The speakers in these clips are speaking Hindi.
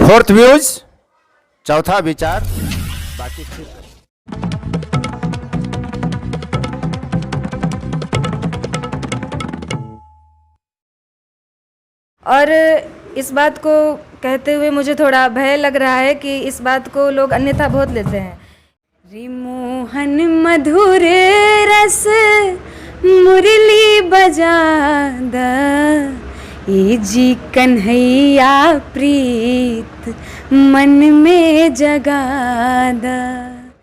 फोर्थ व्यूज, चौथा विचार, बाकी ठीक है। और इस बात को कहते हुए मुझे थोड़ा भय लग रहा है कि इस बात को लोग अन्यथा बहुत लेते हैं। रिमोहन मधुर रस मुरली बजादा, ये जी कन्हैया प्रीत मन में जगादा।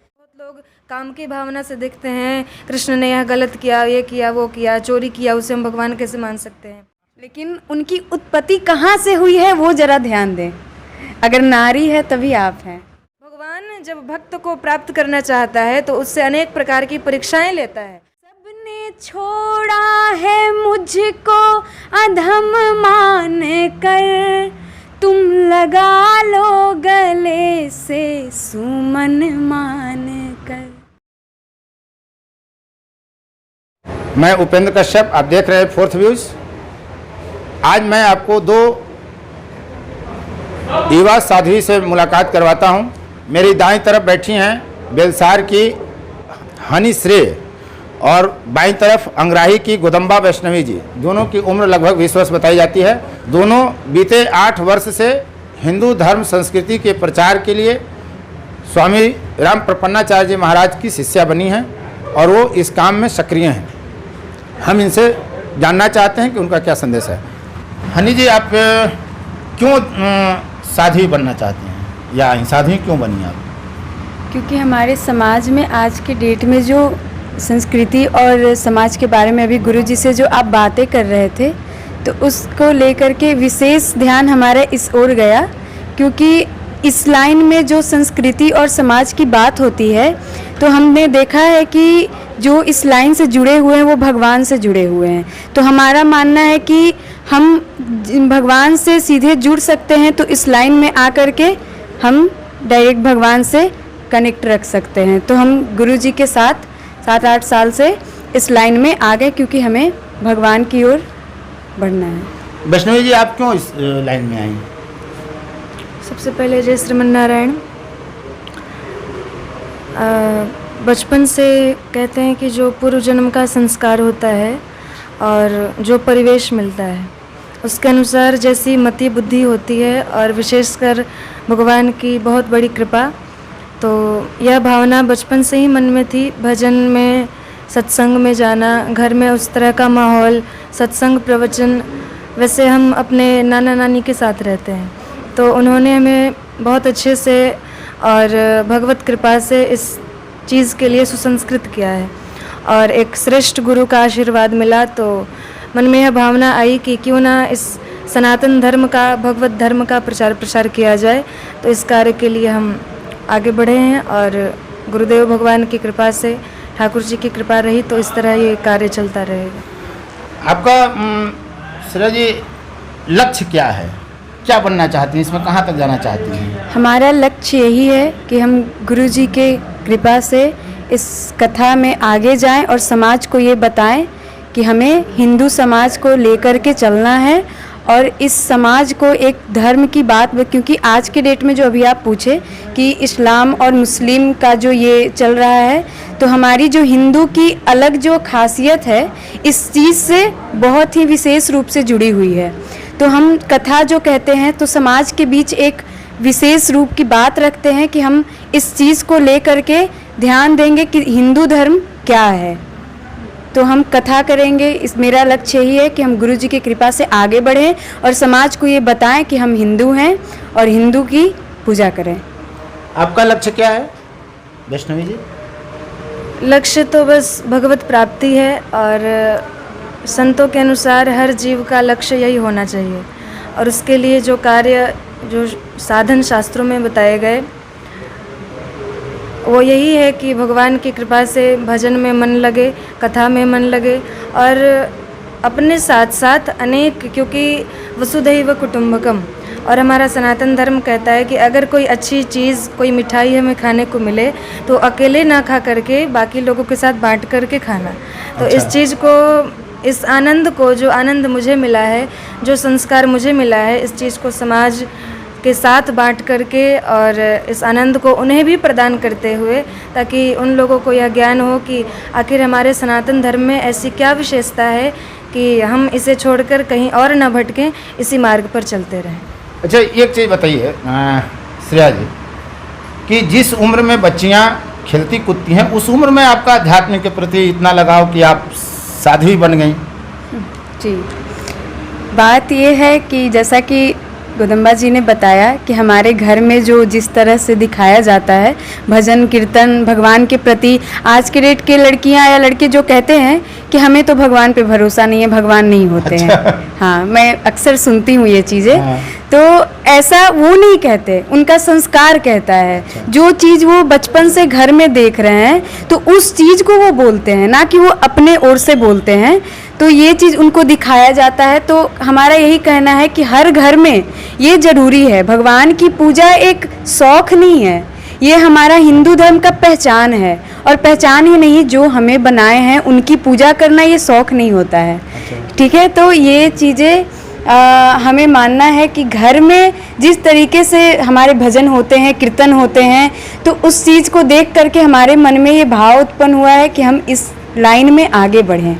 बहुत लोग काम की भावना से देखते हैं, कृष्ण ने यह गलत किया, ये किया, वो किया, चोरी किया, उसे हम भगवान कैसे मान सकते हैं। लेकिन उनकी उत्पत्ति कहाँ से हुई है वो जरा ध्यान दें। अगर नारी है तभी आप हैं। भगवान जब भक्त को प्राप्त करना चाहता है तो उससे अनेक प्रकार की परीक्षाएं लेता है। सबने छोड़ा है मुझको अधम मान कर, तुम लगा लो गले से सुमन मान कर। मैं उपेंद्र कश्यप, आप देख रहे हैं फोर्थ व्यूज। आज मैं आपको दो युवा साध्वी से मुलाकात करवाता हूं। मेरी दाईं तरफ बैठी हैं बेलसार की हनी श्रेय और बाईं तरफ अंग्राही की गोदम्बा वैष्णवी जी। दोनों की उम्र लगभग 20 वर्ष बताई जाती है। दोनों बीते 8 वर्ष से हिंदू धर्म संस्कृति के प्रचार के लिए स्वामी राम प्रपन्नाचार्य जी महाराज की शिष्या बनी हैं और वो इस काम में सक्रिय हैं। हम इनसे जानना चाहते हैं कि उनका क्या संदेश है। हनी जी, आप क्यों साध्वी बनना चाहती हैं या साध्वी क्यों बनी आप? क्योंकि हमारे समाज में आज के डेट में जो संस्कृति और समाज के बारे में अभी गुरुजी से जो आप बातें कर रहे थे, तो उसको लेकर के विशेष ध्यान हमारा इस ओर गया। क्योंकि इस लाइन में जो संस्कृति और समाज की बात होती है, तो हमने देखा है कि जो इस लाइन से जुड़े हुए हैं वो भगवान से जुड़े हुए हैं। तो हमारा मानना है कि हम भगवान से सीधे जुड़ सकते हैं, तो इस लाइन में आकर के हम डायरेक्ट भगवान से कनेक्ट रख सकते हैं। तो हम गुरुजी के साथ 7-8 साल से इस लाइन में आ गए, क्योंकि हमें भगवान की ओर बढ़ना है। वैष्णवी जी, आप क्यों इस लाइन में आई? सबसे पहले जय श्रीमन नारायण। बचपन से कहते हैं कि जो पूर्व जन्म का संस्कार होता है और जो परिवेश मिलता है उसके अनुसार जैसी मति बुद्धि होती है, और विशेषकर भगवान की बहुत बड़ी कृपा, तो यह भावना बचपन से ही मन में थी। भजन में, सत्संग में जाना, घर में उस तरह का माहौल, सत्संग, प्रवचन, वैसे हम अपने नाना नानी के साथ रहते हैं, तो उन्होंने हमें बहुत अच्छे से और भगवत कृपा से इस चीज़ के लिए सुसंस्कृत किया है। और एक श्रेष्ठ गुरु का आशीर्वाद मिला, तो मन में यह भावना आई कि क्यों ना इस सनातन धर्म का, भगवत धर्म का प्रचार किया जाए। तो इस कार्य के लिए हम आगे बढ़े हैं और गुरुदेव भगवान की कृपा से, ठाकुर जी की कृपा रही तो इस तरह ये कार्य चलता रहेगा। आपका श्रेय जी लक्ष्य क्या है? क्या बनना चाहती हैं? इसमें कहाँ तक जाना चाहती हैं? हमारा लक्ष्य यही है कि हम गुरुजी के कृपा से इस कथा में आगे जाएं और समाज को ये बताएं कि हमें हिंदू समाज को लेकर के चलना है और इस समाज को एक धर्म की बात, क्योंकि आज के डेट में जो अभी आप पूछे कि इस्लाम और मुस्लिम का जो ये चल रहा है, तो हमारी जो हिंदू की अलग जो खासियत है इस चीज़ से बहुत ही विशेष रूप से जुड़ी हुई है। तो हम कथा जो कहते हैं तो समाज के बीच एक विशेष रूप की बात रखते हैं कि हम इस चीज़ को लेकर के ध्यान देंगे कि हिंदू धर्म क्या है। तो हम कथा करेंगे। इस मेरा लक्ष्य यही है कि हम गुरु जी की कृपा से आगे बढ़ें और समाज को ये बताएं कि हम हिंदू हैं और हिंदू की पूजा करें। आपका लक्ष्य क्या है वैष्णवी जी? लक्ष्य तो बस भगवत प्राप्ति है, और संतों के अनुसार हर जीव का लक्ष्य यही होना चाहिए। और उसके लिए जो कार्य, जो साधन शास्त्रों में बताए गए, वो यही है कि भगवान की कृपा से भजन में मन लगे, कथा में मन लगे, और अपने साथ साथ अनेक, क्योंकि वसुधैव कुटुंबकम, और हमारा सनातन धर्म कहता है कि अगर कोई अच्छी चीज़, कोई मिठाई हमें खाने को मिले तो अकेले ना खा करके बाकी लोगों के साथ बांट करके खाना। तो इस चीज़ को, इस आनंद को, जो आनंद मुझे मिला है, जो संस्कार मुझे मिला है, इस चीज़ को समाज के साथ बांट करके और इस आनंद को उन्हें भी प्रदान करते हुए, ताकि उन लोगों को यह ज्ञान हो कि आखिर हमारे सनातन धर्म में ऐसी क्या विशेषता है कि हम इसे छोड़कर कहीं और न भटकें, इसी मार्ग पर चलते रहें। अच्छा, एक चीज़ बताइए श्रेया जी, कि जिस उम्र में बच्चियाँ खेलती कूदती हैं, उस उम्र में आपका अध्यात्म के प्रति इतना लगाव कि आप साध्वी बन गई? जी, बात ये है कि जैसा कि गुदम्बा जी ने बताया कि हमारे घर में जो जिस तरह से दिखाया जाता है भजन कीर्तन भगवान के प्रति, आज के डेट के लड़कियां या लड़के जो कहते हैं कि हमें तो भगवान पे भरोसा नहीं है, भगवान नहीं होते हैं। हाँ, मैं अक्सर सुनती हूँ ये चीज़ें। तो ऐसा वो नहीं कहते, उनका संस्कार कहता है। जो चीज़ वो बचपन से घर में देख रहे हैं तो उस चीज़ को वो बोलते हैं, ना कि वो अपने ओर से बोलते हैं। तो ये चीज़ उनको दिखाया जाता है। तो हमारा यही कहना है कि हर घर में ये ज़रूरी है। भगवान की पूजा एक शौक़ नहीं है, ये हमारा हिंदू धर्म का पहचान है। और पहचान ही नहीं, जो हमें बनाए हैं उनकी पूजा करना ये शौक़ नहीं होता है। ठीक है, तो ये चीज़ें हमें मानना है कि घर में जिस तरीके से हमारे भजन होते हैं, कीर्तन होते हैं, तो उस चीज़ को देख करके हमारे मन में ये भाव उत्पन्न हुआ है कि हम इस लाइन में आगे बढ़ें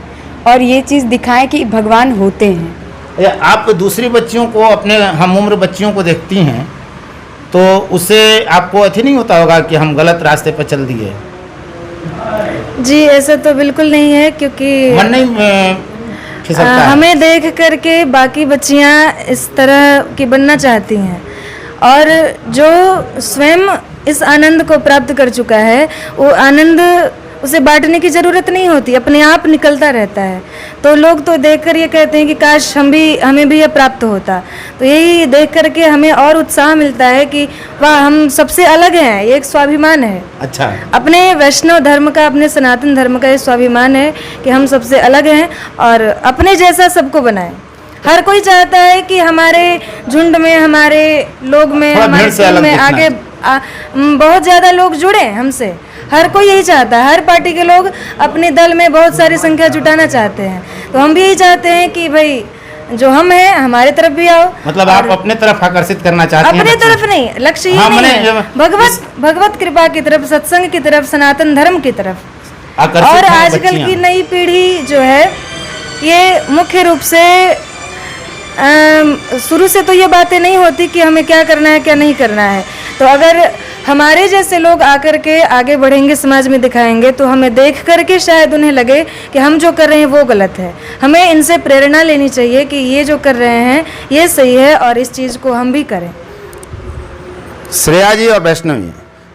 और ये चीज़ दिखाएं कि भगवान होते हैं। आप दूसरी बच्चियों को, अपने हम उम्र बच्चियों को देखती हैं तो उससे आपको अथी नहीं होता होगा कि हम गलत रास्ते पर चल दिए? जी, ऐसा तो बिल्कुल नहीं है, क्योंकि मन नहीं खिसकता है? हमें देख करके बाकी बच्चियां इस तरह की बनना चाहती हैं, और जो स्वयं इस आनंद को प्राप्त कर चुका है वो आनंद उसे बांटने की ज़रूरत नहीं होती, अपने आप निकलता रहता है। तो लोग तो देखकर ये कहते हैं कि काश हमें भी ये प्राप्त होता। तो यही देख करके हमें और उत्साह मिलता है कि वाह, हम सबसे अलग हैं, ये एक स्वाभिमान है। अच्छा, अपने वैष्णव धर्म का, अपने सनातन धर्म का ये स्वाभिमान है कि हम सबसे अलग हैं और अपने जैसा सबको बनाएं। हर कोई चाहता है कि हमारे झुंड में, हमारे लोग में, हमारे टीम में आगे बहुत ज़्यादा लोग जुड़े हमसे। हर कोई यही चाहता है, हर पार्टी के लोग अपने दल में बहुत सारी संख्या जुटाना चाहते हैं। तो हम भी यही चाहते हैं कि भाई जो हम हैं हमारे तरफ भी आओ। मतलब आप अपने तरफ आकर्षित करना चाहते हैं? अपने तरफ नहीं, लक्ष्य ही नहीं है, भगवत कृपा की तरफ, सत्संग की तरफ, सनातन धर्म की तरफ। और आजकल की नई पीढ़ी जो है ये मुख्य रूप से शुरू से तो ये बातें नहीं होती कि हमें क्या करना है क्या नहीं करना है। तो अगर हमारे जैसे लोग आकर के आगे बढ़ेंगे, समाज में दिखाएंगे, तो हमें देख करके शायद उन्हें लगे कि हम जो कर रहे हैं वो गलत है। हमें इनसे प्रेरणा लेनी चाहिए कि ये जो कर रहे हैं ये सही है और इस चीज़ को हम भी करें। श्रेया जी और वैष्णवी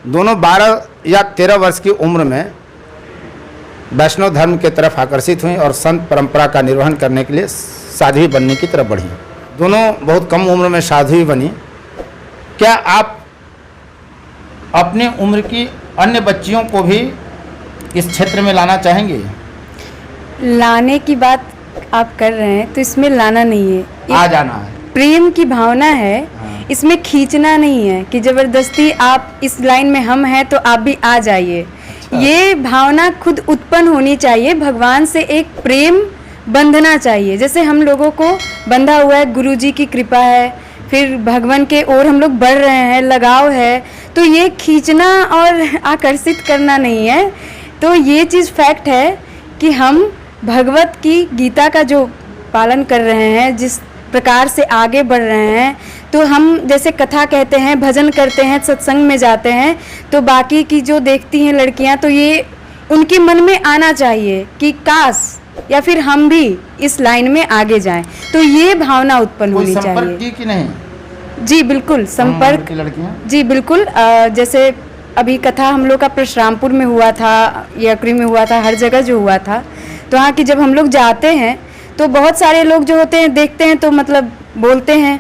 दोनों 12 या 13 वर्ष की उम्र में वैष्णव धर्म के तरफ आकर्षित हुई और संत परंपरा का निर्वहन करने के लिए साध्वी बनने की तरफ बढ़ी। दोनों बहुत कम उम्र में साध्वी बनी। क्या आप अपने उम्र की अन्य बच्चियों को भी इस क्षेत्र में लाना चाहेंगे? लाने की बात आप कर रहे हैं तो इसमें लाना नहीं है, आ जाना है। प्रेम की भावना है। इसमें खींचना नहीं है कि ज़बरदस्ती आप इस लाइन में हम हैं तो आप भी आ जाइए। ये भावना खुद उत्पन्न होनी चाहिए। भगवान से एक प्रेम बंधना चाहिए, जैसे हम लोगों को बंधा हुआ है, गुरुजी की कृपा है, फिर भगवान के ओर हम लोग बढ़ रहे हैं, लगाव है। तो ये खींचना और आकर्षित करना नहीं है। तो ये चीज़ फैक्ट है कि हम भगवत की गीता का जो पालन कर रहे हैं, जिस प्रकार से आगे बढ़ रहे हैं, तो हम जैसे कथा कहते हैं, भजन करते हैं, सत्संग में जाते हैं, तो बाकी की जो देखती हैं लड़कियां, तो ये उनके मन में आना चाहिए कि काश या फिर हम भी इस लाइन में आगे जाएं। तो ये भावना उत्पन्न होनी चाहिए कि नहीं? जी बिल्कुल, संपर्क की लड़कियां, जी बिल्कुल। जैसे अभी कथा हम लोग का परशुरामपुर में हुआ था, यकरी में हुआ था, हर जगह जो हुआ था, तो वहाँ की जब हम लोग जाते हैं तो बहुत सारे लोग जो होते हैं देखते हैं तो मतलब बोलते हैं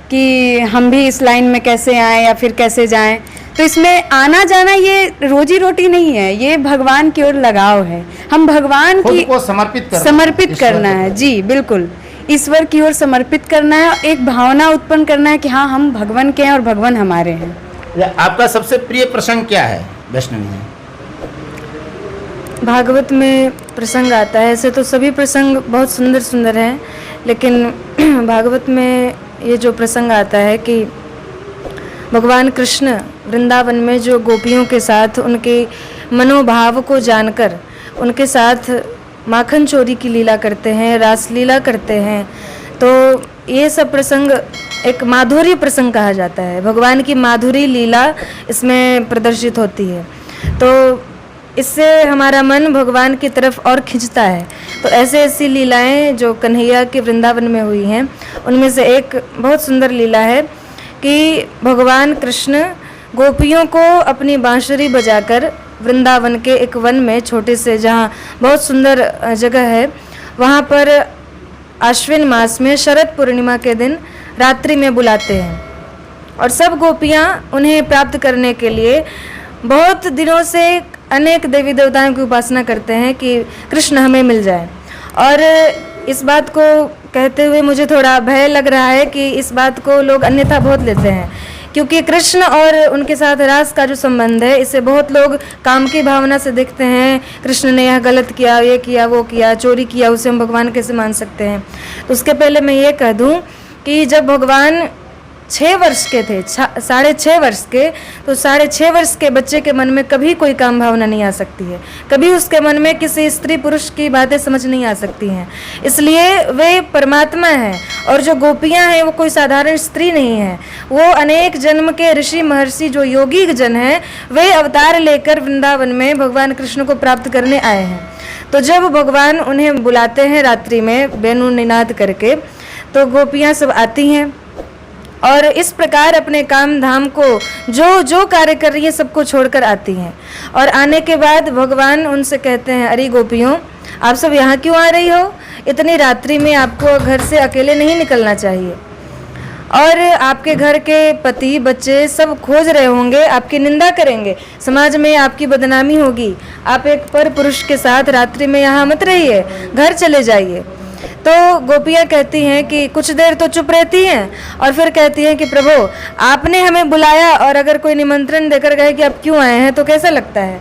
कि हम भी इस लाइन में कैसे आएँ या फिर कैसे जाएं। तो इसमें आना जाना ये रोजी रोटी नहीं है, ये भगवान की ओर लगाव है। हम भगवान की को समर्पित करना है। जी बिल्कुल, ईश्वर की ओर समर्पित करना है, एक भावना उत्पन्न करना है कि हाँ हम भगवान के हैं और भगवान हमारे हैं। आपका सबसे प्रिय प्रसंग क्या है वैष्णवी में? भागवत में प्रसंग आता है, ऐसे तो सभी प्रसंग बहुत सुंदर सुंदर हैं, लेकिन भागवत में ये जो प्रसंग आता है कि भगवान कृष्ण वृंदावन में जो गोपियों के साथ उनके मनोभाव को जानकर उनके साथ माखन चोरी की लीला करते हैं, रास लीला करते हैं, तो ये सब प्रसंग एक माधुरी प्रसंग कहा जाता है। भगवान की माधुरी लीला इसमें प्रदर्शित होती है, तो इससे हमारा मन भगवान की तरफ और खिंचता है। तो ऐसे ऐसी लीलाएं जो कन्हैया के वृंदावन में हुई हैं, उनमें से एक बहुत सुंदर लीला है कि भगवान कृष्ण गोपियों को अपनी बांसुरी बजाकर वृंदावन के एक वन में, छोटे से, जहाँ बहुत सुंदर जगह है, वहाँ पर आश्विन मास में शरद पूर्णिमा के दिन रात्रि में बुलाते हैं और सब गोपियाँ उन्हें प्राप्त करने के लिए बहुत दिनों से अनेक देवी देवताओं की उपासना करते हैं कि कृष्ण हमें मिल जाए। और इस बात को कहते हुए मुझे थोड़ा भय लग रहा है कि इस बात को लोग अन्यथा बहुत लेते हैं, क्योंकि कृष्ण और उनके साथ रास का जो संबंध है, इसे बहुत लोग काम की भावना से देखते हैं। कृष्ण ने यह गलत किया, ये किया, वो किया, चोरी किया, उसे हम भगवान कैसे मान सकते हैं। तो उसके पहले मैं ये कह दूं कि जब भगवान 6 वर्ष के थे, 6.5 वर्ष के, तो 6.5 वर्ष के बच्चे के मन में कभी कोई काम भावना नहीं आ सकती है, कभी उसके मन में किसी स्त्री पुरुष की बातें समझ नहीं आ सकती हैं। इसलिए वे परमात्मा हैं और जो गोपियां हैं वो कोई साधारण स्त्री नहीं है, वो अनेक जन्म के ऋषि महर्षि जो योगी जन हैं, वे अवतार लेकर वृंदावन में भगवान कृष्ण को प्राप्त करने आए हैं। तो जब भगवान उन्हें बुलाते हैं रात्रि में वेणु निनाद करके, तो गोपियाँ सब आती हैं और इस प्रकार अपने काम धाम को जो जो कार्य कर रही है सबको छोड़कर आती हैं। और आने के बाद भगवान उनसे कहते हैं, अरे गोपियों, आप सब यहाँ क्यों आ रही हो? इतनी रात्रि में आपको घर से अकेले नहीं निकलना चाहिए और आपके घर के पति बच्चे सब खोज रहे होंगे, आपकी निंदा करेंगे, समाज में आपकी बदनामी होगी। आप एक पर पुरुष के साथ रात्रि में यहाँ मत रहिए, घर चले जाइए। तो गोपियाँ कहती हैं कि कुछ देर तो चुप रहती हैं और फिर कहती हैं कि प्रभु, आपने हमें बुलाया और अगर कोई निमंत्रण देकर गए कि आप क्यों आए हैं तो कैसा लगता है।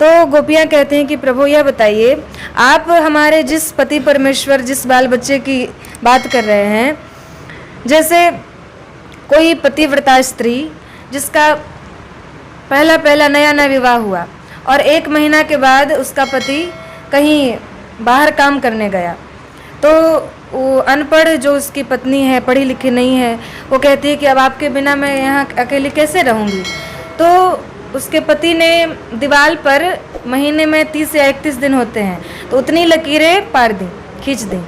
तो गोपियाँ कहती हैं कि प्रभु यह बताइए, आप हमारे जिस पति परमेश्वर, जिस बाल बच्चे की बात कर रहे हैं, जैसे कोई पतिव्रता स्त्री जिसका पहला नया विवाह हुआ और 1 महीना के बाद उसका पति कहीं बाहर काम करने गया, तो वो अनपढ़ जो उसकी पत्नी है, पढ़ी लिखी नहीं है, वो कहती है कि अब आपके बिना मैं यहाँ अकेली कैसे रहूँगी। तो उसके पति ने दीवार पर महीने में 30 या 31 दिन होते हैं, तो उतनी लकीरें पार दी, खींच दी।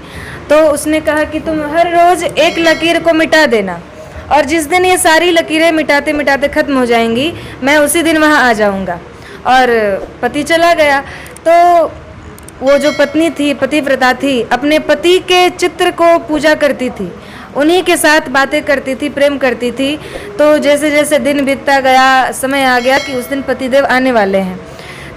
तो उसने कहा कि तुम हर रोज़ एक लकीर को मिटा देना और जिस दिन ये सारी लकीरें मिटाते मिटाते ख़त्म हो जाएंगी, मैं उसी दिन वहाँ आ जाऊँगा। और पति चला गया। तो वो जो पत्नी थी, पतिव्रता थी, अपने पति के चित्र को पूजा करती थी, उन्हीं के साथ बातें करती थी, प्रेम करती थी। तो जैसे जैसे दिन बीतता गया, समय आ गया कि उस दिन पतिदेव आने वाले हैं,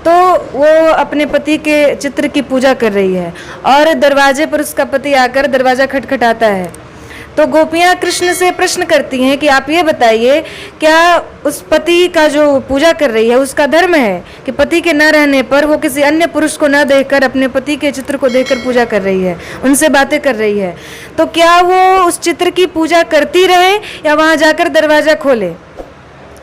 तो वो अपने पति के चित्र की पूजा कर रही है और दरवाजे पर उसका पति आकर दरवाज़ा खटखटाता है। तो गोपियाँ कृष्ण से प्रश्न करती हैं कि आप ये बताइए, क्या उस पति का जो पूजा कर रही है उसका धर्म है कि पति के न रहने पर वो किसी अन्य पुरुष को न देखकर अपने पति के चित्र को देखकर पूजा कर रही है, उनसे बातें कर रही है, तो क्या वो उस चित्र की पूजा करती रहे या वहाँ जाकर दरवाज़ा खोले?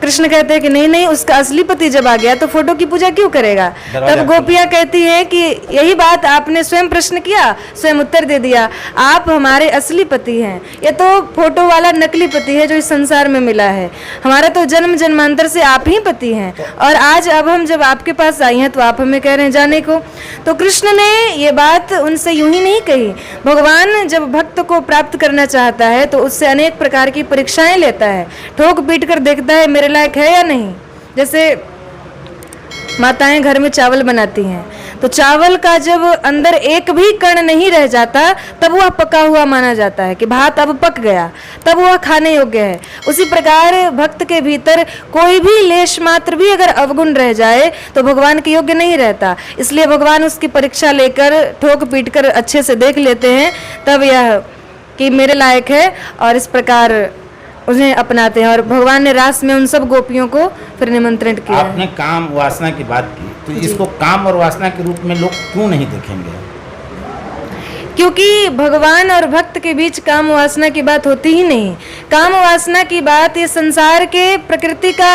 कृष्ण कहते हैं कि नहीं नहीं, उसका असली पति जब आ गया तो फोटो की पूजा क्यों करेगा। तब गोपियाँ कहती हैं कि यही बात आपने स्वयं प्रश्न किया, स्वयं उत्तर दे दिया, आप हमारे असली पति हैं, ये तो फोटो वाला नकली पति है जो इस संसार में मिला है, हमारा तो जन्म जन्मांतर से आप ही पति हैं और आज अब हम जब आपके पास आई हैं तो आप हमें कह रहे हैं जाने को। तो कृष्ण ने ये बात उनसे यूं ही नहीं कही। भगवान जब भक्त को प्राप्त करना चाहता है तो उससे अनेक प्रकार की परीक्षाएं लेता है, ठोक पीट कर देखता है मेरे लायक है या नहीं। जैसे माताएं घर में चावल बनाती हैं, तो चावल का जब अंदर एक भी कण नहीं रह जाता तब वह पका हुआ माना जाता है कि भात अब पक गया, तब वह खाने योग्य है। उसी प्रकार भक्त के भीतर कोई भी लेश मात्र भी अगर अवगुण रह जाए तो भगवान के योग्य नहीं रहता। इसलिए भगवान उसकी परीक्षा लेकर ठोक पीट कर अच्छे से देख लेते हैं, तब यह कि मेरे लायक है और इस प्रकार उन्हें अपनाते हैं। और भगवान ने रास में उन सब गोपियों को फिर निमंत्रण किया। आपने काम वासना की बात की, तो इसको काम और वासना के रूप में लोग क्यों नहीं देखेंगे? क्योंकि भगवान और भक्त के बीच काम वासना की बात होती ही नहीं। काम वासना की बात ये संसार के प्रकृति का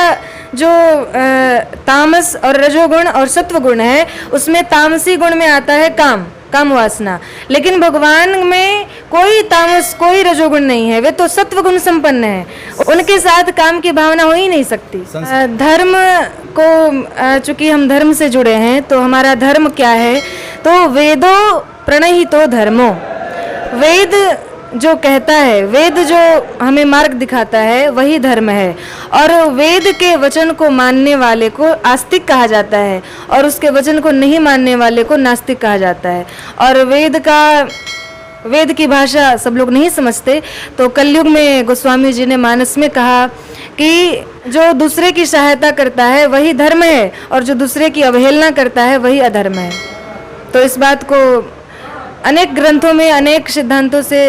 जो तामस और रजोगुण और सत्व गुण है, उसमें तामसी गुण में आता है काम वासना। लेकिन भगवान में कोई तामस कोई रजोगुण नहीं है, वे तो सत्व गुण संपन्न है, उनके साथ काम की भावना हो ही नहीं सकती। धर्म को चूंकि हम धर्म से जुड़े हैं, तो हमारा धर्म क्या है, तो वेदो प्रणहितो धर्मो, वेद जो कहता है, वेद जो हमें मार्ग दिखाता है, वही धर्म है। और वेद के वचन को मानने वाले को आस्तिक कहा जाता है और उसके वचन को नहीं मानने वाले को नास्तिक कहा जाता है। और वेद की भाषा सब लोग नहीं समझते, तो कलयुग में गोस्वामी जी ने मानस में कहा कि जो दूसरे की सहायता करता है वही धर्म है और जो दूसरे की अवहेलना करता है वही अधर्म है। तो इस बात को अनेक ग्रंथों में अनेक सिद्धांतों से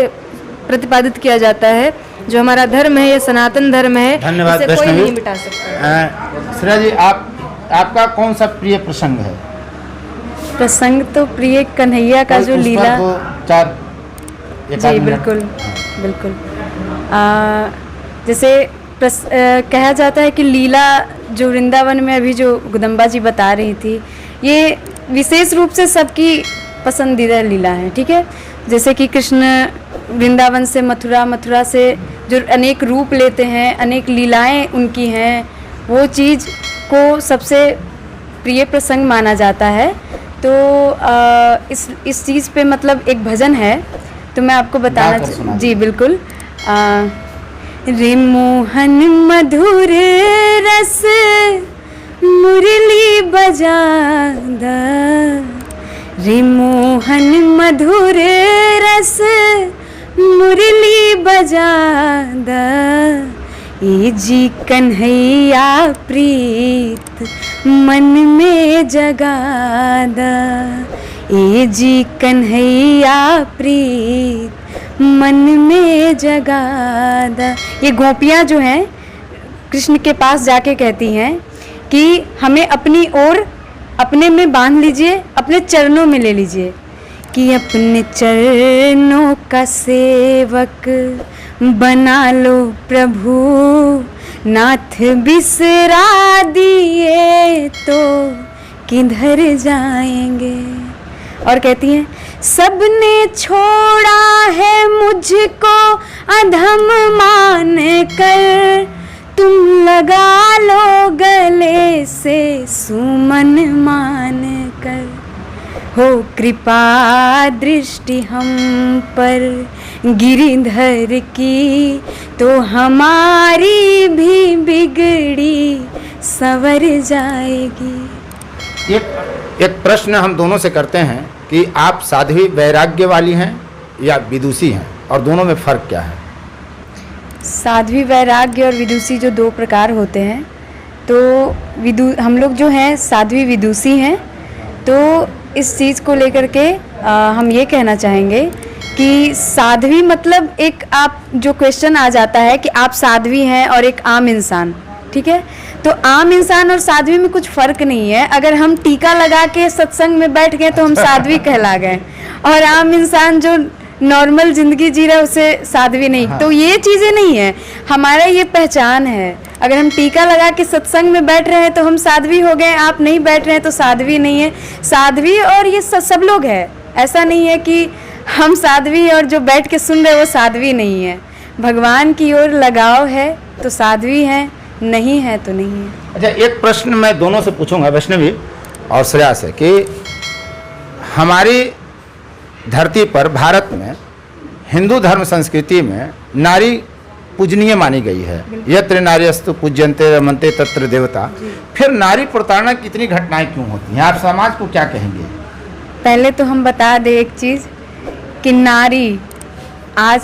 प्रतिपादित किया जाता है। जो हमारा धर्म है, ये सनातन धर्म है, धन्यवाद इसे कोई वैष्णवी। नहीं मिटा सकता। श्रेया जी, आपका कौन सा प्रिय प्रसंग है? प्रसंग तो प्रिय कन्हैया का जो उस पर लीला, दो चार एक जी आध मिनट। बिल्कुल बिल्कुल। जैसे कहा जाता है कि लीला जो वृंदावन में अभी जो गुदम्बा जी बता रही थी, ये विशेष रूप से सबकी पसंदीदा लीला है, ठीक है। जैसे कि कृष्ण वृंदावन से मथुरा, मथुरा से जो अनेक रूप लेते हैं, अनेक लीलाएं उनकी हैं, वो चीज़ को सबसे प्रिय प्रसंग माना जाता है। तो इस चीज़ पे मतलब एक भजन है, तो मैं आपको बताना जी बिल्कुल। रे मोहन मधुर रस मुरली बजादा, रे मोहन मधुर रस मुरली बजादा, ये जी कन्हैया प्रीत मन में जगादा, ये जी कन्हैया प्रीत मन में जगादा। ये गोपियाँ जो हैं कृष्ण के पास जाके कहती हैं कि हमें अपनी ओर अपने में बांध लीजिए, अपने चरणों में ले लीजिए, कि अपने चरणों का सेवक बना लो प्रभु, नाथ बिसरा दिए तो किधर जाएंगे। और कहती हैं सबने छोड़ा है मुझको अधम मान कर, तुम लगा लो गले से सुमन मान कर, हो कृपा दृष्टि हम पर गिरिधर की, तो हमारी भी बिगड़ी संवर जाएगी। एक प्रश्न हम दोनों से करते हैं कि आप साध्वी वैराग्य वाली हैं या विदुषी हैं, और दोनों में फ़र्क क्या है? साध्वी वैराग्य और विदुषी जो दो प्रकार होते हैं, तो हम लोग जो हैं साध्वी विदुषी हैं। तो इस चीज़ को लेकर के हम ये कहना चाहेंगे कि साध्वी मतलब एक आप जो क्वेश्चन आ जाता है कि आप साध्वी हैं और एक आम इंसान, ठीक है। तो आम इंसान और साध्वी में कुछ फ़र्क नहीं है। अगर हम टीका लगा के सत्संग में बैठ गए तो हम साध्वी कहला गए, और आम इंसान जो नॉर्मल ज़िंदगी जी रहा है उसे साध्वी नहीं। हाँ। तो ये चीज़ें नहीं है, हमारा ये पहचान है। अगर हम टीका लगा के सत्संग में बैठ रहे हैं तो हम साध्वी हो गए, आप नहीं बैठ रहे हैं तो साध्वी नहीं है। साध्वी और ये सब लोग है, ऐसा नहीं है कि हम साध्वी और जो बैठ के सुन रहे वो साध्वी नहीं है। भगवान की ओर लगाव है तो साध्वी है, नहीं है तो नहीं है। अच्छा, एक प्रश्न मैं दोनों से पूछूंगा, वैष्णवी और श्रेया से, कि हमारी धरती पर भारत में हिंदू धर्म संस्कृति में नारी पूजनीय मानी गई है। यत्र नार्यस्तु पूज्यन्ते रमन्ते तत्र देवता। फिर नारी प्रताड़ना की इतनी घटनाएं क्यों होती हैं? आप समाज को क्या कहेंगे? पहले तो हम बता दें एक चीज़ कि नारी, आज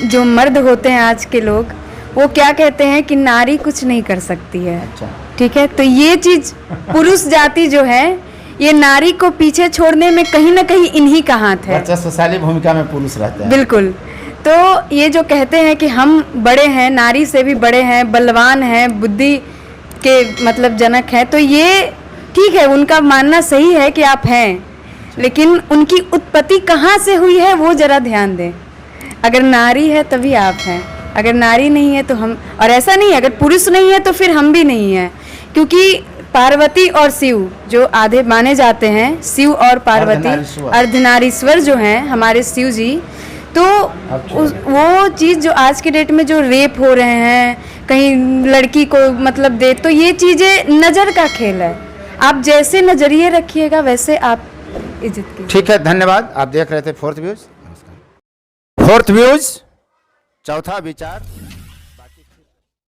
जो मर्द होते हैं आज के लोग, वो क्या कहते हैं कि नारी कुछ नहीं कर सकती है। अच्छा। ठीक है, तो ये चीज़ पुरुष जाति जो है ये नारी को पीछे छोड़ने में कहीं ना कहीं इन्हीं का हाथ है। वर्चस्वशाली भूमिका में पुरुष रहते हैं। बिल्कुल। तो ये जो कहते हैं कि हम बड़े हैं, नारी से भी बड़े हैं, बलवान हैं, बुद्धि के मतलब जनक हैं, तो ये ठीक है, उनका मानना सही है कि आप हैं। लेकिन उनकी उत्पत्ति कहाँ से हुई है वो जरा ध्यान दें। अगर नारी है तभी आप हैं, अगर नारी नहीं है तो हम, और ऐसा नहीं है अगर पुरुष नहीं है तो फिर हम भी नहीं हैं, क्योंकि पार्वती और शिव जो आधे माने जाते हैं, शिव और पार्वती अर्धनारीश्वर जो हैं हमारे शिव जी, तो वो चीज़ जो आज के डेट में जो रेप हो रहे हैं, कहीं लड़की को मतलब दे, तो ये चीज़ें नज़र का खेल है। आप जैसे नज़रिए रखिएगा वैसे आप इज्जत कीजिए। ठीक है, धन्यवाद। आप देख रहे थे फोर्थ व्यूज। फोर्थ व्यूज, चौथा विचार।